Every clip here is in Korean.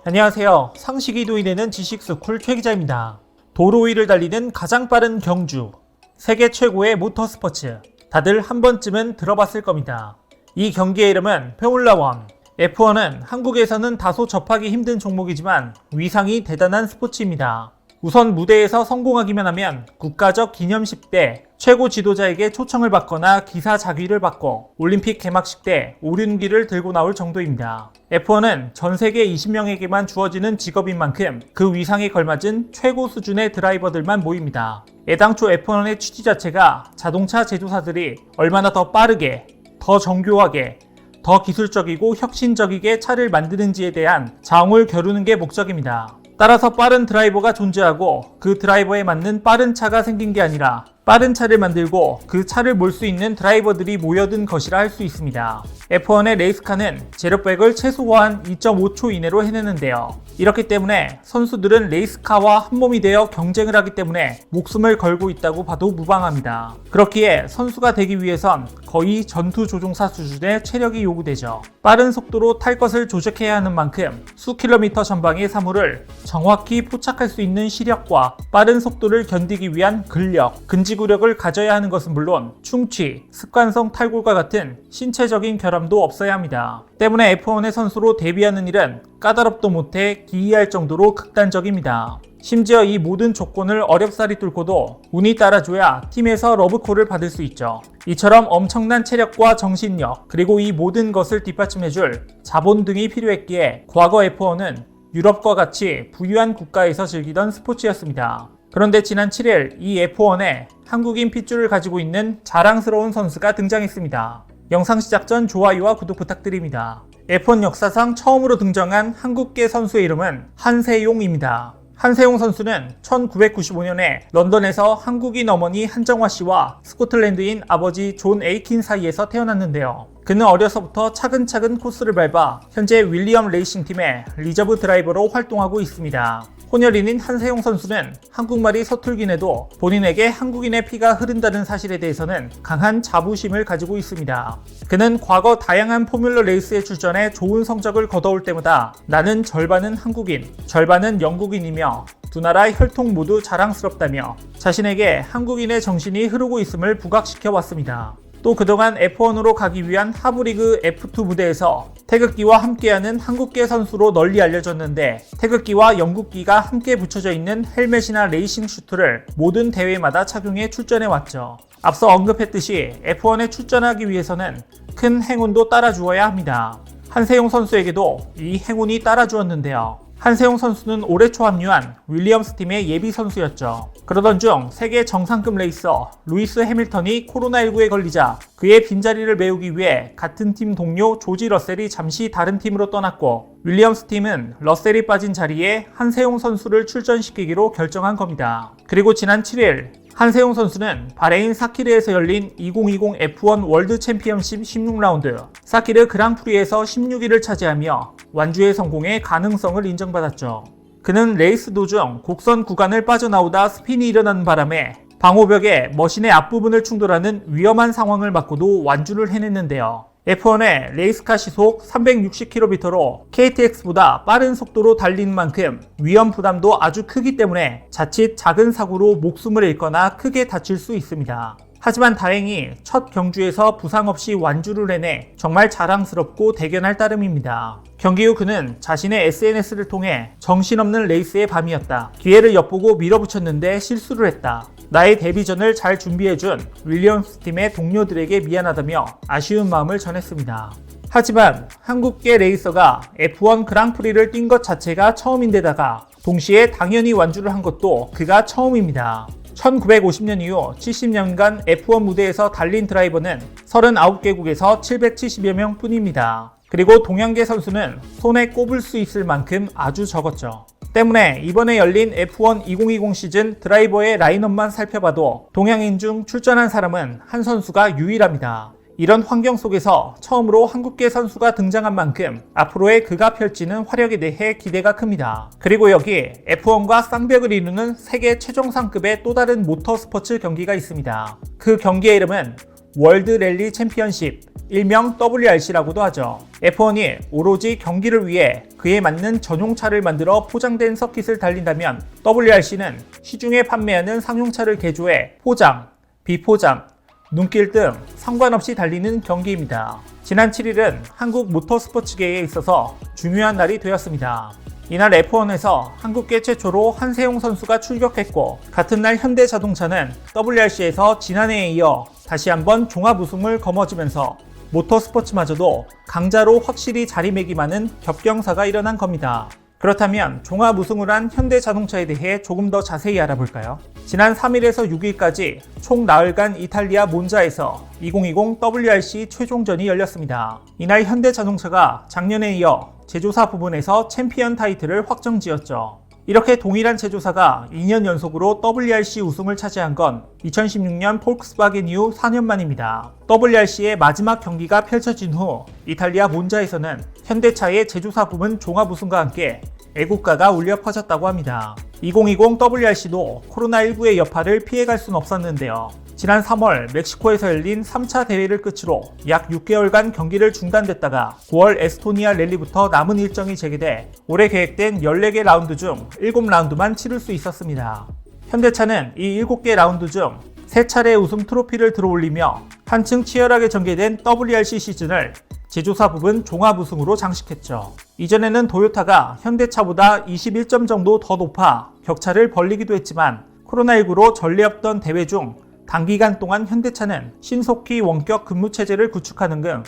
안녕하세요. 상식이 되는 지식스쿨 최 기자입니다. 도로 위를 달리는 가장 빠른 경주, 세계 최고의 모터스포츠, 다들 한 번쯤은 들어봤을 겁니다. 이 경기의 이름은 포뮬라1. F1은 한국에서는 다소 접하기 힘든 종목이지만 위상이 대단한 스포츠입니다. 우선 무대에서 성공하기만 하면 국가적 기념식 때 최고 지도자에게 초청을 받거나 기사 자귀를 받고 올림픽 개막식 때 오륜기를 들고 나올 정도입니다. F1은 전 세계 20명에게만 주어지는 직업인 만큼 그 위상에 걸맞은 최고 수준의 드라이버들만 모입니다. 애당초 F1의 취지 자체가 자동차 제조사들이 얼마나 더 빠르게, 더 정교하게, 더 기술적이고 혁신적이게 차를 만드는지에 대한 자웅을 겨루는 게 목적입니다. 따라서 빠른 드라이버가 존재하고 그 드라이버에 맞는 빠른 차가 생긴 게 아니라 빠른 차를 만들고 그 차를 몰 수 있는 드라이버들이 모여든 것이라 할 수 있습니다. F1의 레이스카는 제로백을 최소한 2.5초 이내로 해내는데요. 이렇기 때문에 선수들은 레이스카와 한몸이 되어 경쟁을 하기 때문에 목숨을 걸고 있다고 봐도 무방합니다. 그렇기에 선수가 되기 위해선 거의 전투조종사 수준의 체력이 요구되죠. 빠른 속도로 탈 것을 조작해야 하는 만큼 수 킬로미터 전방의 사물을 정확히 포착할 수 있는 시력과 빠른 속도를 견디기 위한 근력, 근지구력을 가져야 하는 것은 물론 충치, 습관성 탈골과 같은 신체적인 결함도 없어야 합니다. 때문에 F1의 선수로 데뷔하는 일은 까다롭도 못해 기이할 정도로 극단적입니다. 심지어 이 모든 조건을 어렵사리 뚫고도 운이 따라줘야 팀에서 러브콜을 받을 수 있죠. 이처럼 엄청난 체력과 정신력, 그리고 이 모든 것을 뒷받침해줄 자본 등이 필요했기에 과거 F1은 유럽과 같이 부유한 국가에서 즐기던 스포츠였습니다. 그런데 지난 7일 이 F1에 한국인 핏줄을 가지고 있는 자랑스러운 선수가 등장했습니다. 영상 시작 전 좋아요와 구독 부탁드립니다. F1 역사상 처음으로 등장한 한국계 선수의 이름은 한세용입니다. 한세용 선수는 1995년에 런던에서 한국인 어머니 한정화 씨와 스코틀랜드인 아버지 존 에이킨 사이에서 태어났는데요. 그는 어려서부터 차근차근 코스를 밟아 현재 윌리엄 레이싱팀의 리저브 드라이버로 활동하고 있습니다. 혼혈인인 한세용 선수는 한국말이 서툴긴 해도 본인에게 한국인의 피가 흐른다는 사실에 대해서는 강한 자부심을 가지고 있습니다. 그는 과거 다양한 포뮬러 레이스에 출전해 좋은 성적을 거둬올 때마다 나는 절반은 한국인, 절반은 영국인이며 두 나라 혈통 모두 자랑스럽다며 자신에게 한국인의 정신이 흐르고 있음을 부각시켜 왔습니다. 또 그동안 F1으로 가기 위한 하부리그 F2 무대에서 태극기와 함께하는 한국계 선수로 널리 알려졌는데 태극기와 영국기가 함께 붙여져 있는 헬멧이나 레이싱 슈트를 모든 대회마다 착용해 출전해 왔죠. 앞서 언급했듯이 F1에 출전하기 위해서는 큰 행운도 따라주어야 합니다. 한세용 선수에게도 이 행운이 따라주었는데요. 한세용 선수는 올해 초 합류한 윌리엄스 팀의 예비 선수였죠. 그러던 중 세계 정상급 레이서 루이스 해밀턴이 코로나19에 걸리자 그의 빈자리를 메우기 위해 같은 팀 동료 조지 러셀이 잠시 다른 팀으로 떠났고 윌리엄스 팀은 러셀이 빠진 자리에 한세용 선수를 출전시키기로 결정한 겁니다. 그리고 지난 7일 한세용 선수는 바레인 사키르에서 열린 2020 F1 월드 챔피언십 16라운드 사키르 그랑프리에서 16위를 차지하며 완주의 성공의 가능성을 인정받았죠. 그는 레이스 도중 곡선 구간을 빠져나오다 스핀이 일어나는 바람에 방호벽에 머신의 앞부분을 충돌하는 위험한 상황을 맞고도 완주를 해냈는데요. F1의 레이스카 시속 360km로 KTX보다 빠른 속도로 달리는 만큼 위험 부담도 아주 크기 때문에 자칫 작은 사고로 목숨을 잃거나 크게 다칠 수 있습니다. 하지만 다행히 첫 경주에서 부상 없이 완주를 해내 정말 자랑스럽고 대견할 따름입니다. 경기 후 그는 자신의 SNS를 통해 정신없는 레이스의 밤이었다. 기회를 엿보고 밀어붙였는데 실수를 했다. 나의 데뷔전을 잘 준비해준 윌리엄스 팀의 동료들에게 미안하다며 아쉬운 마음을 전했습니다. 하지만 한국계 레이서가 F1 그랑프리를 뛴 것 자체가 처음인데다가 동시에 당연히 완주를 한 것도 그가 처음입니다. 1950년 이후 70년간 F1 무대에서 달린 드라이버는 39개국에서 770여 명 뿐입니다. 그리고 동양계 선수는 손에 꼽을 수 있을 만큼 아주 적었죠. 때문에 이번에 열린 F1 2020 시즌 드라이버의 라인업만 살펴봐도 동양인 중 출전한 사람은 한 선수가 유일합니다. 이런 환경 속에서 처음으로 한국계 선수가 등장한 만큼 앞으로의 그가 펼치는 활약에 대해 기대가 큽니다. 그리고 여기 F1과 쌍벽을 이루는 세계 최정상급의 또 다른 모터스포츠 경기가 있습니다. 그 경기의 이름은 월드 랠리 챔피언십, 일명 WRC라고도 하죠. F1이 오로지 경기를 위해 그에 맞는 전용차를 만들어 포장된 서킷을 달린다면 WRC는 시중에 판매하는 상용차를 개조해 포장, 비포장, 눈길 등 상관없이 달리는 경기입니다. 지난 7일은 한국 모터스포츠계에 있어서 중요한 날이 되었습니다. 이날 F1에서 한국계 최초로 한세용 선수가 출격했고, 같은 날 현대자동차는 WRC에서 지난해에 이어 다시 한번 종합 우승을 거머쥐면서 모터스포츠마저도 강자로 확실히 자리매김하는 겹경사가 일어난 겁니다. 그렇다면 종합 우승을 한 현대자동차에 대해 조금 더 자세히 알아볼까요? 지난 3일에서 6일까지 총 나흘간 이탈리아 몬자에서 2020 WRC 최종전이 열렸습니다. 이날 현대자동차가 작년에 이어 제조사 부분에서 챔피언 타이틀을 확정지었죠. 이렇게 동일한 제조사가 2년 연속으로 WRC 우승을 차지한 건 2016년 폴크스바겐 이후 4년 만입니다. WRC의 마지막 경기가 펼쳐진 후 이탈리아 몬자에서는 현대차의 제조사 부문 종합 우승과 함께 애국가가 울려 퍼졌다고 합니다. 2020 WRC도 코로나19의 여파를 피해갈 순 없었는데요. 지난 3월 멕시코에서 열린 3차 대회를 끝으로 약 6개월간 경기를 중단됐다가 9월 에스토니아 랠리부터 남은 일정이 재개돼 올해 계획된 14개 라운드 중 7라운드만 치를 수 있었습니다. 현대차는 이 7개 라운드 중 3차례 우승 트로피를 들어올리며 한층 치열하게 전개된 WRC 시즌을 제조사 부분 종합 우승으로 장식했죠. 이전에는 도요타가 현대차보다 21점 정도 더 높아 격차를 벌리기도 했지만 코로나19로 전례 없던 대회 중 단기간 동안 현대차는 신속히 원격 근무 체제를 구축하는 등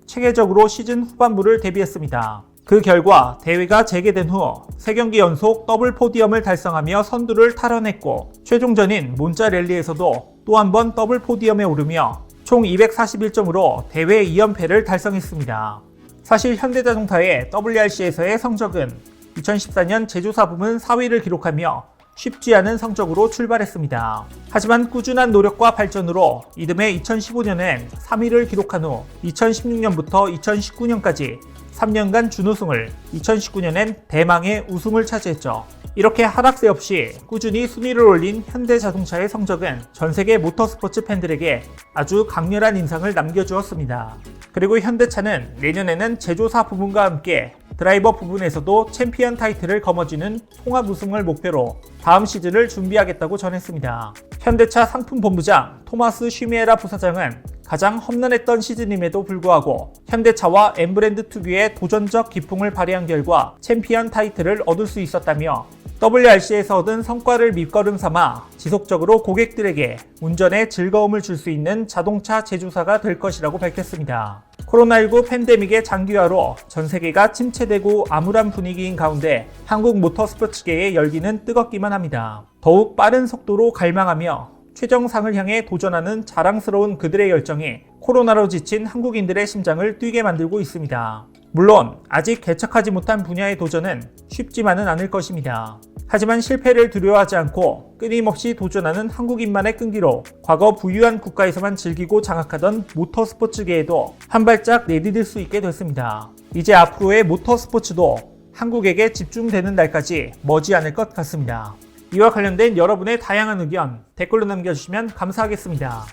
체계적으로 시즌 후반부를 대비했습니다. 그 결과 대회가 재개된 후 3경기 연속 더블 포디엄을 달성하며 선두를 탈환했고, 최종전인 몬자 랠리에서도 또 한 번 더블 포디엄에 오르며 총 241점으로 대회 2연패를 달성했습니다. 사실 현대자동차의 WRC에서의 성적은 2014년 제조사 부문 4위를 기록하며 쉽지 않은 성적으로 출발했습니다. 하지만 꾸준한 노력과 발전으로 이듬해 2015년엔 3위를 기록한 후 2016년부터 2019년까지 3년간 준우승을, 2019년엔 대망의 우승을 차지했죠. 이렇게 하락세 없이 꾸준히 순위를 올린 현대자동차의 성적은 전세계 모터스포츠 팬들에게 아주 강렬한 인상을 남겨주었습니다. 그리고 현대차는 내년에는 제조사 부분과 함께 드라이버 부분에서도 챔피언 타이틀을 거머쥐는 통합 우승을 목표로 다음 시즌을 준비하겠다고 전했습니다. 현대차 상품본부장 토마스 슈미에라 부사장은 가장 험난했던 시즌임에도 불구하고 현대차와 M브랜드 특유의 도전적 기풍을 발휘한 결과 챔피언 타이틀을 얻을 수 있었다며, WRC에서 얻은 성과를 밑거름 삼아 지속적으로 고객들에게 운전에 즐거움을 줄 수 있는 자동차 제조사가 될 것이라고 밝혔습니다. 코로나19 팬데믹의 장기화로 전 세계가 침체되고 암울한 분위기인 가운데 한국 모터스포츠계의 열기는 뜨겁기만 합니다. 더욱 빠른 속도로 갈망하며 최정상을 향해 도전하는 자랑스러운 그들의 열정이 코로나로 지친 한국인들의 심장을 뛰게 만들고 있습니다. 물론 아직 개척하지 못한 분야의 도전은 쉽지만은 않을 것입니다. 하지만 실패를 두려워하지 않고 끊임없이 도전하는 한국인만의 끈기로 과거 부유한 국가에서만 즐기고 장악하던 모터스포츠계에도 한 발짝 내디딜 수 있게 됐습니다. 이제 앞으로의 모터스포츠도 한국에게 집중되는 날까지 머지않을 것 같습니다. 이와 관련된 여러분의 다양한 의견 댓글로 남겨주시면 감사하겠습니다.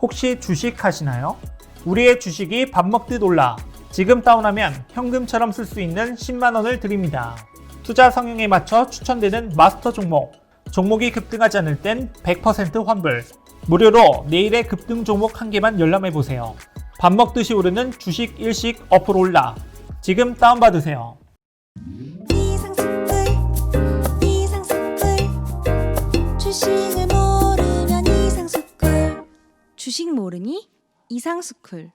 혹시 주식 하시나요? 우리의 주식이 밥 먹듯 올라 지금 다운하면 현금처럼 쓸 수 있는 10만원을 드립니다. 투자 성향에 맞춰 추천되는 마스터 종목, 종목이 급등하지 않을 땐 100% 환불, 무료로 내일의 급등 종목 한 개만 열람해보세요. 밥 먹듯이 오르는 주식 일식 어플 올라 지금 다운받으세요. 주식을 모르면 이상스쿨. 주식 모르니 이상스쿨.